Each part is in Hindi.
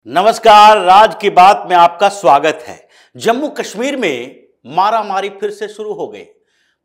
नमस्कार, राज की बात में आपका स्वागत है। जम्मू कश्मीर में मारामारी फिर से शुरू हो गई।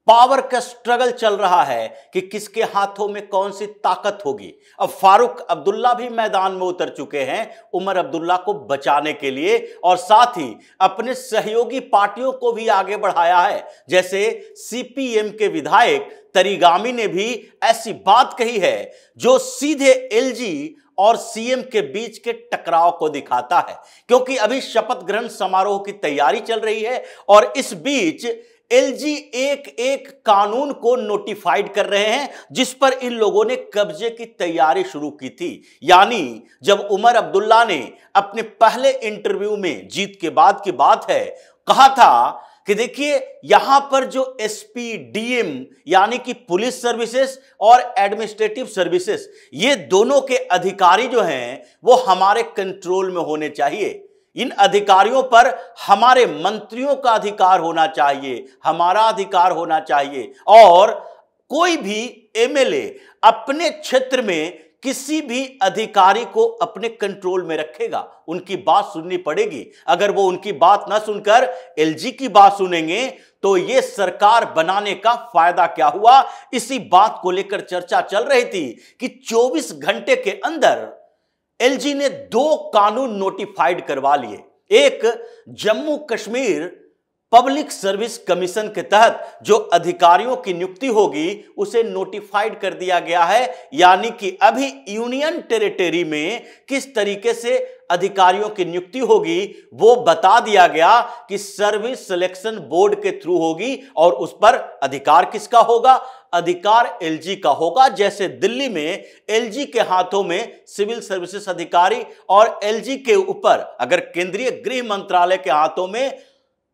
पावर का स्ट्रगल चल रहा है कि किसके हाथों में कौन सी ताकत होगी। अब फारूक अब्दुल्ला भी मैदान में उतर चुके हैं उमर अब्दुल्ला को बचाने के लिए, और साथ ही अपने सहयोगी पार्टियों को भी आगे बढ़ाया है। जैसे सीपीएम के विधायक तरीगामी ने भी ऐसी बात कही है जो सीधे एलजी और सीएम के बीच के टकराव को दिखाता है, क्योंकि अभी शपथ ग्रहण समारोह की तैयारी चल रही है और इस बीच एलजी एक एक कानून को नोटिफाइड कर रहे हैं जिस पर इन लोगों ने कब्जे की तैयारी शुरू की थी। यानी जब उमर अब्दुल्ला ने अपने पहले इंटरव्यू में, जीत के बाद की बात है, कहा था कि देखिए यहां पर जो एसपी डीएम यानी कि पुलिस सर्विसेज और एडमिनिस्ट्रेटिव सर्विसेज, ये दोनों के अधिकारी जो हैं वो हमारे कंट्रोल में होने चाहिए। इन अधिकारियों पर हमारे मंत्रियों का अधिकार होना चाहिए, हमारा अधिकार होना चाहिए, और कोई भी एमएलए अपने क्षेत्र में किसी भी अधिकारी को अपने कंट्रोल में रखेगा, उनकी बात सुननी पड़ेगी। अगर वो उनकी बात ना सुनकर एलजी की बात सुनेंगे तो ये सरकार बनाने का फायदा क्या हुआ। इसी बात को लेकर चर्चा चल रही थी कि 24 घंटे के अंदर एलजी ने 2 कानून नोटिफाइड करवा लिए। एक, Jammu Kashmir public service commission के तहत जो अधिकारियों की नियुक्ति होगी उसे नोटिफाइड कर दिया गया है, यानी कि अभी यूनियन टेरिटरी में किस तरीके से अधिकारियों की नियुक्ति होगी वो बता दिया गया कि सर्विस सिलेक्शन बोर्ड के थ्रू होगी, और उस पर अधिकार किसका होगा? अधिकार एलजी का होगा। जैसे दिल्ली में एलजी के हाथों में सिविल सर्विसेज अधिकारी और एलजी के ऊपर अगर केंद्रीय गृह मंत्रालय के हाथों में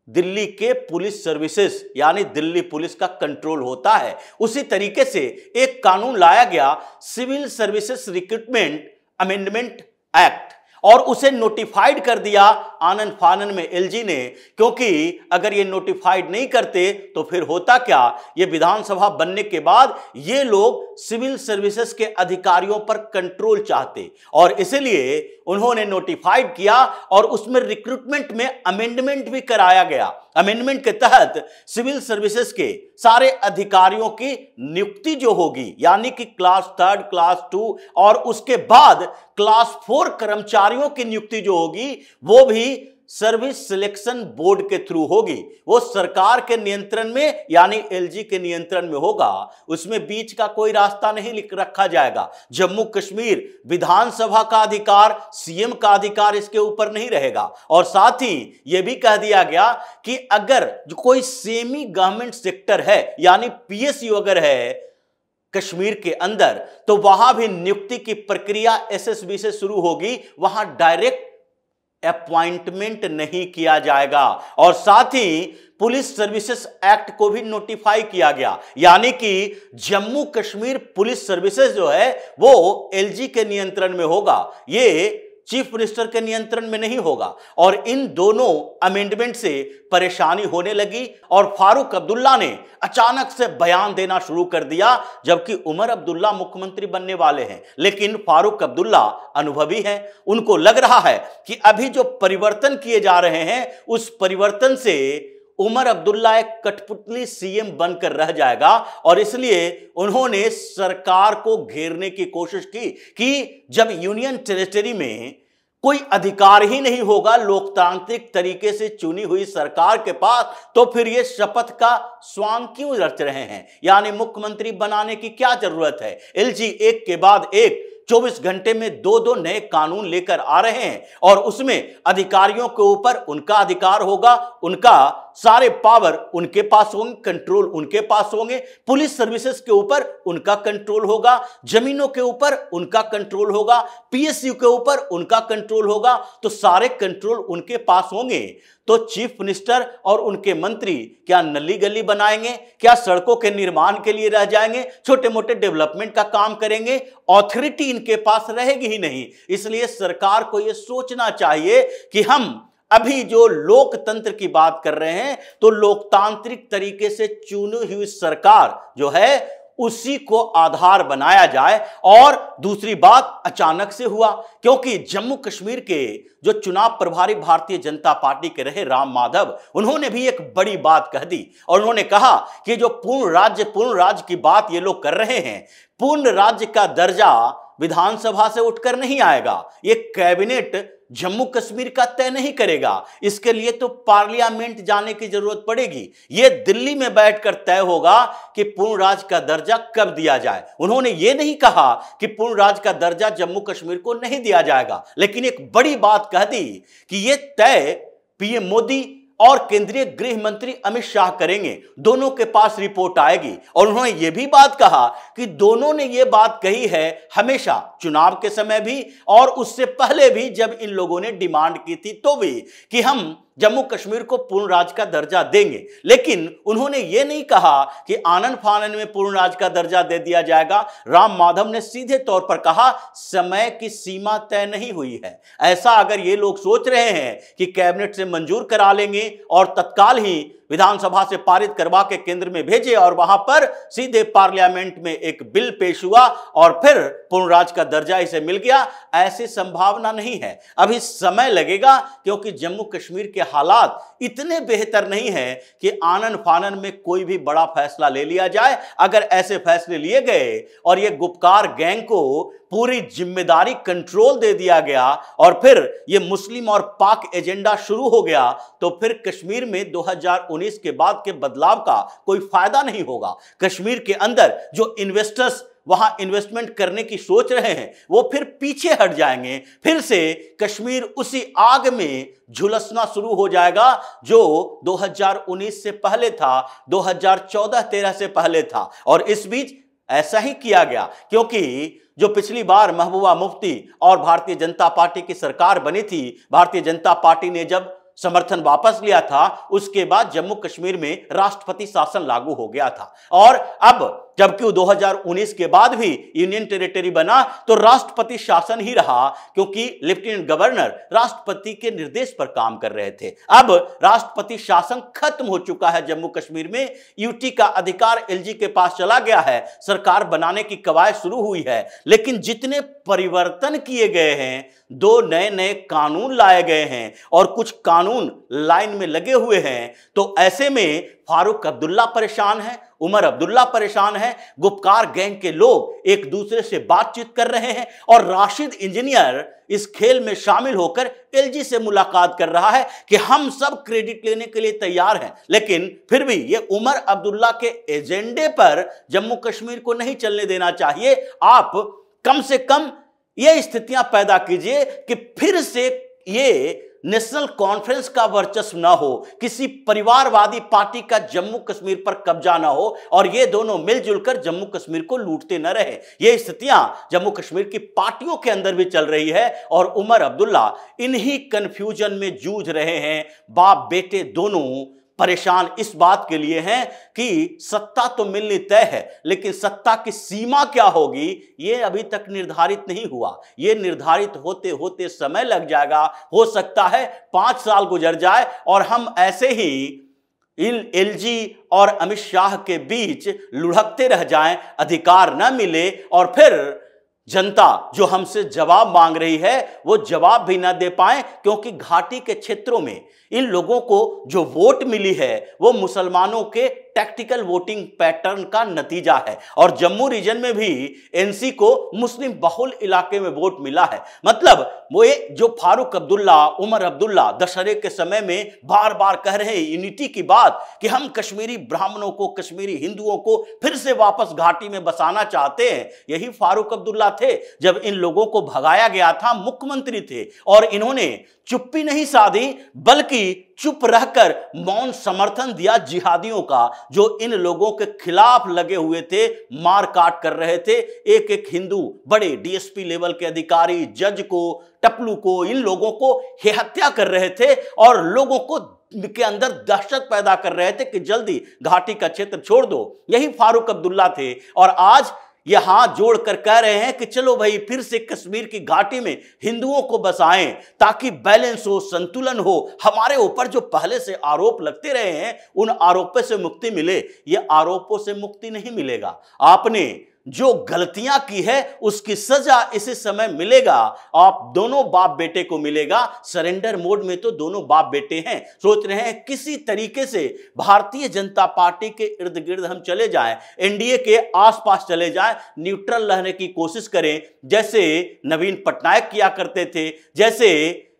दिल्ली के पुलिस सर्विसेज यानी दिल्ली पुलिस का कंट्रोल होता है, उसी तरीके से एक कानून लाया गया civil services recruitment amendment act, और उसे नोटिफाइड कर दिया आनन फानन में एलजी ने। क्योंकि अगर ये नोटिफाइड नहीं करते तो फिर होता क्या, ये विधानसभा बनने के बाद ये लोग सिविल सर्विसेज के अधिकारियों पर कंट्रोल चाहते, और इसलिए उन्होंने नोटिफाइड किया और उसमें रिक्रूटमेंट में अमेंडमेंट भी कराया गया। अमेंडमेंट के तहत सिविल सर्विसेज के सारे अधिकारियों की नियुक्ति जो होगी, यानी कि क्लास 3, क्लास 2 और उसके बाद क्लास 4 कर्मचारियों की नियुक्ति जो होगी वो भी सर्विस सिलेक्शन बोर्ड के थ्रू होगी। वो सरकार के नियंत्रण में यानी एलजी के नियंत्रण में होगा, उसमें बीच का कोई रास्ता नहीं लिख रखा जाएगा। जम्मू कश्मीर विधानसभा का अधिकार, सीएम का अधिकार इसके ऊपर नहीं रहेगा। और साथ ही यह भी कह दिया गया कि अगर जो कोई सेमी गवर्नमेंट सेक्टर है यानी पीएसयू अगर है कश्मीर के अंदर, तो वहां भी नियुक्ति की प्रक्रिया एसएसबी से शुरू होगी, वहां डायरेक्ट अपॉइंटमेंट नहीं किया जाएगा। और साथ ही पुलिस सर्विसेज एक्ट को भी नोटिफाई किया गया, यानी कि जम्मू कश्मीर पुलिस सर्विसेज जो है वो एलजी के नियंत्रण में होगा, ये चीफ मिनिस्टर के नियंत्रण में नहीं होगा। और इन दोनों अमेंडमेंट से परेशानी होने लगी और फारूक अब्दुल्ला ने अचानक से बयान देना शुरू कर दिया, जबकि उमर अब्दुल्ला मुख्यमंत्री बनने वाले हैं। लेकिन फारूक अब्दुल्ला अनुभवी हैं, उनको लग रहा है कि अभी जो परिवर्तन किए जा रहे हैं उस परिवर्तन से उमर अब्दुल्ला एक कठपुतली सीएम बनकर रह जाएगा, और इसलिए उन्होंने सरकार को घेरने की कोशिश की कि जब यूनियन टेरिटरी में कोई अधिकार ही नहीं होगा लोकतांत्रिक तरीके से चुनी हुई सरकार के पास, तो फिर ये शपथ का स्वांग क्यों रच रहे हैं, यानी मुख्यमंत्री बनाने की क्या जरूरत है। एलजी एक के बाद एक 24 घंटे में 2 नए कानून लेकर आ रहे हैं, और उसमें अधिकारियों के ऊपर उनका अधिकार होगा, उनका सारे पावर उनके पास होंगे, कंट्रोल उनके पास होंगे, पुलिस सर्विसेज के ऊपर उनका कंट्रोल होगा, जमीनों के ऊपर उनका कंट्रोल होगा, पीएसयू के ऊपर उनका कंट्रोल होगा, तो सारे कंट्रोल उनके पास होंगे। तो चीफ मिनिस्टर और उनके मंत्री क्या नली गली बनाएंगे, क्या सड़कों के निर्माण के लिए रह जाएंगे, छोटे मोटे डेवलपमेंट का काम करेंगे, ऑथोरिटी इनके पास रहेगी ही नहीं। इसलिए सरकार को यह सोचना चाहिए कि हम अभी जो लोकतंत्र की बात कर रहे हैं, तो लोकतांत्रिक तरीके से चुनी हुई सरकार जो है उसी को आधार बनाया जाए। और दूसरी बात अचानक से हुआ, क्योंकि जम्मू कश्मीर के जो चुनाव प्रभारी भारतीय जनता पार्टी के रहे राम माधव, उन्होंने भी एक बड़ी बात कह दी और उन्होंने कहा कि जो पूर्ण राज्य की बात ये लोग कर रहे हैं, पूर्ण राज्य का दर्जा विधानसभा से उठकर नहीं आएगा, ये कैबिनेट जम्मू कश्मीर का तय नहीं करेगा, इसके लिए तो पार्लियामेंट जाने की जरूरत पड़ेगी, ये दिल्ली में बैठकर तय होगा कि पूर्ण राज्य का दर्जा कब दिया जाए। उन्होंने ये नहीं कहा कि पूर्ण राज्य का दर्जा जम्मू कश्मीर को नहीं दिया जाएगा, लेकिन एक बड़ी बात कह दी कि यह तय पीएम मोदी और केंद्रीय गृह मंत्री अमित शाह करेंगे, दोनों के पास रिपोर्ट आएगी। और उन्होंने यह भी बात कहा कि दोनों ने यह बात कही है हमेशा, चुनाव के समय भी और उससे पहले भी, जब इन लोगों ने डिमांड की थी तो भी, कि हम जम्मू कश्मीर को पूर्ण राज्य का दर्जा देंगे। लेकिन उन्होंने यह नहीं कहा कि आनन फानन में पूर्ण राज्य का दर्जा दे दिया जाएगा। राम माधव ने सीधे तौर पर कहा समय की सीमा तय नहीं हुई है। ऐसा अगर ये लोग सोच रहे हैं कि कैबिनेट से मंजूर करा लेंगे और तत्काल ही विधानसभा से पारित करवा के केंद्र में भेजे और वहां पर सीधे पार्लियामेंट में एक बिल पेश हुआ और फिर पूर्ण राज्य का दर्जा इसे मिल गया, ऐसी संभावना नहीं है। अभी समय लगेगा, क्योंकि जम्मू कश्मीर के हालात इतने बेहतर नहीं है कि आनन फानन में कोई भी बड़ा फैसला ले लिया जाए। अगर ऐसे फैसले लिए गए और ये गुपकार गैंग को पूरी जिम्मेदारी कंट्रोल दे दिया गया और फिर ये मुस्लिम और पाक एजेंडा शुरू हो गया, तो फिर कश्मीर में 2019 के बाद के बदलाव का कोई फायदा नहीं होगा। कश्मीर के अंदर जो इन्वेस्टर्स वहां इन्वेस्टमेंट करने की सोच रहे हैं वो फिर पीछे हट जाएंगे, फिर से कश्मीर उसी आग में झुलसना शुरू हो जाएगा जो 2019 से पहले था, 2014-13 से पहले था। और इस बीच ऐसा ही किया गया, क्योंकि जो पिछली बार महबूबा मुफ्ती और भारतीय जनता पार्टी की सरकार बनी थी, भारतीय जनता पार्टी ने जब समर्थन वापस लिया था, उसके बाद जम्मू कश्मीर में राष्ट्रपति शासन लागू हो गया था। और अब जबकि 2019 के बाद भी यूनियन टेरिटरी बना तो राष्ट्रपति शासन ही रहा, क्योंकि लेफ्टिनेंट गवर्नर राष्ट्रपति के निर्देश पर काम कर रहे थे। अब राष्ट्रपति शासन खत्म हो चुका है जम्मू कश्मीर में, यूटी का अधिकार एलजी के पास चला गया है, सरकार बनाने की कवायद शुरू हुई है। लेकिन जितने परिवर्तन किए गए हैं, 2 नए कानून लाए गए हैं और कुछ कानून लाइन में लगे हुए हैं, तो ऐसे में फारूक अब्दुल्ला परेशान है, उमर अब्दुल्ला परेशान है, गुपकार गैंग के लोग एक दूसरे से बातचीत कर रहे हैं और राशिद इंजीनियर इस खेल में शामिल होकर एलजी से मुलाकात कर रहा है कि हम सब क्रेडिट लेने के लिए तैयार हैं। लेकिन फिर भी ये उमर अब्दुल्ला के एजेंडे पर जम्मू कश्मीर को नहीं चलने देना चाहिए। आप कम से कम ये स्थितियां पैदा कीजिए कि फिर से ये नेशनल कॉन्फ्रेंस का वर्चस्व ना हो, किसी परिवारवादी पार्टी का जम्मू कश्मीर पर कब्जा ना हो और ये दोनों मिलजुल कर जम्मू कश्मीर को लूटते न रहे। ये स्थितियां जम्मू कश्मीर की पार्टियों के अंदर भी चल रही है और उमर अब्दुल्ला इन्हीं कंफ्यूजन में जूझ रहे हैं। बाप बेटे दोनों परेशान इस बात के लिए हैं कि सत्ता तो मिलनी तय है, लेकिन सत्ता की सीमा क्या होगी ये अभी तक निर्धारित नहीं हुआ। ये निर्धारित होते होते समय लग जाएगा, हो सकता है 5 साल गुजर जाए और हम ऐसे ही एलजी और अमित शाह के बीच लुढ़कते रह जाएं, अधिकार न मिले और फिर जनता जो हमसे जवाब मांग रही है वो जवाब भी ना दे पाए, क्योंकि घाटी के क्षेत्रों में इन लोगों को जो वोट मिली है वो मुसलमानों के टैक्टिकल वोटिंग पैटर्न का नतीजा है। और जम्मू रीजन में भी एनसी को मुस्लिम बहुल इलाके में वोट मिला है। मतलब वो ये जो फारूक अब्दुल्ला, उमर अब्दुल्ला दशहरे के समय में बार बार कह रहे हैं यूनिटी की बात कि हम कश्मीरी ब्राह्मणों को, कश्मीरी हिंदुओं को फिर से वापस घाटी में बसाना चाहते हैं, यही फारूक अब्दुल्ला थे। जब इन लोगों को भगाया गया था, मुख्यमंत्री थे और इन्होंने चुप्पी नहीं साधी बल्कि चुप रहकर मौन समर्थन दिया जिहादियों का, जो इन लोगों के खिलाफ लगे हुए थे, मार काट कर रहे थे। एक एक हिंदू बड़े डीएसपी लेवल के अधिकारी, जज को, टपलू को, इन लोगों को हत्या कर रहे थे और लोगों को के अंदर दहशत पैदा कर रहे थे कि जल्दी घाटी का क्षेत्र छोड़ दो। यही फारूक अब्दुल्ला थे और आज ये हाथ जोड़कर कह रहे हैं कि चलो भाई फिर से कश्मीर की घाटी में हिंदुओं को बसाएं ताकि बैलेंस हो, संतुलन हो, हमारे ऊपर जो पहले से आरोप लगते रहे हैं उन आरोपों से मुक्ति मिले। ये आरोपों से मुक्ति नहीं मिलेगा। आपने जो गलतियां की है उसकी सजा इसी समय मिलेगा। आप दोनों बाप बेटे को मिलेगा। सरेंडर मोड में तो दोनों बाप बेटे हैं, सोच रहे हैं किसी तरीके से भारतीय जनता पार्टी के इर्द गिर्द हम चले जाएं, एनडीए के आसपास चले जाएं, न्यूट्रल रहने की कोशिश करें, जैसे नवीन पटनायक किया करते थे, जैसे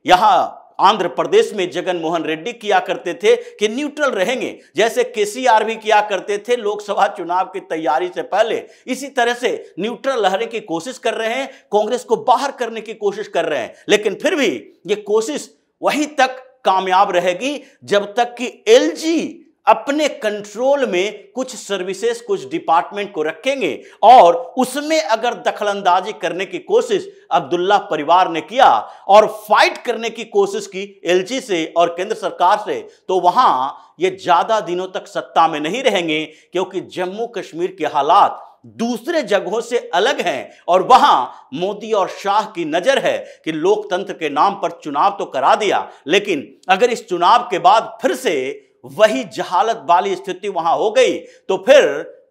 यहां आंध्र प्रदेश में जगन मोहन रेड्डी किया करते थे कि न्यूट्रल रहेंगे, जैसे केसीआर भी किया करते थे लोकसभा चुनाव की तैयारी से पहले। इसी तरह से न्यूट्रल रहने की कोशिश कर रहे हैं, कांग्रेस को बाहर करने की कोशिश कर रहे हैं, लेकिन फिर भी ये कोशिश वहीं तक कामयाब रहेगी जब तक कि एलजी अपने कंट्रोल में कुछ सर्विसेज, कुछ डिपार्टमेंट को रखेंगे और उसमें अगर दखलंदाजी करने की कोशिश अब्दुल्ला परिवार ने किया और फाइट करने की कोशिश की एलजी से और केंद्र सरकार से, तो वहां ये ज्यादा दिनों तक सत्ता में नहीं रहेंगे, क्योंकि जम्मू कश्मीर के हालात दूसरे जगहों से अलग हैं और वहां मोदी और शाह की नजर है कि लोकतंत्र के नाम पर चुनाव तो करा दिया, लेकिन अगर इस चुनाव के बाद फिर से वही जहालत वाली स्थिति वहां हो गई तो फिर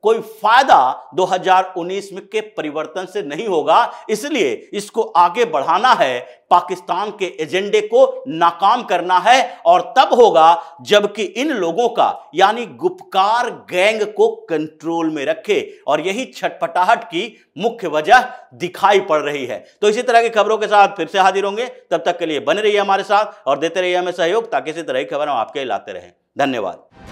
कोई फायदा 2019 में के परिवर्तन से नहीं होगा। इसलिए इसको आगे बढ़ाना है, पाकिस्तान के एजेंडे को नाकाम करना है, और तब होगा जबकि इन लोगों का यानी गुपकार गैंग को कंट्रोल में रखे, और यही छटपटाहट की मुख्य वजह दिखाई पड़ रही है। तो इसी तरह की खबरों के साथ फिर से हाजिर होंगे, तब तक के लिए बने रहिए हमारे साथ और देते रहिए हमें सहयोग, ताकि इसी तरह की खबर हम आपके लाते रहें। धन्यवाद।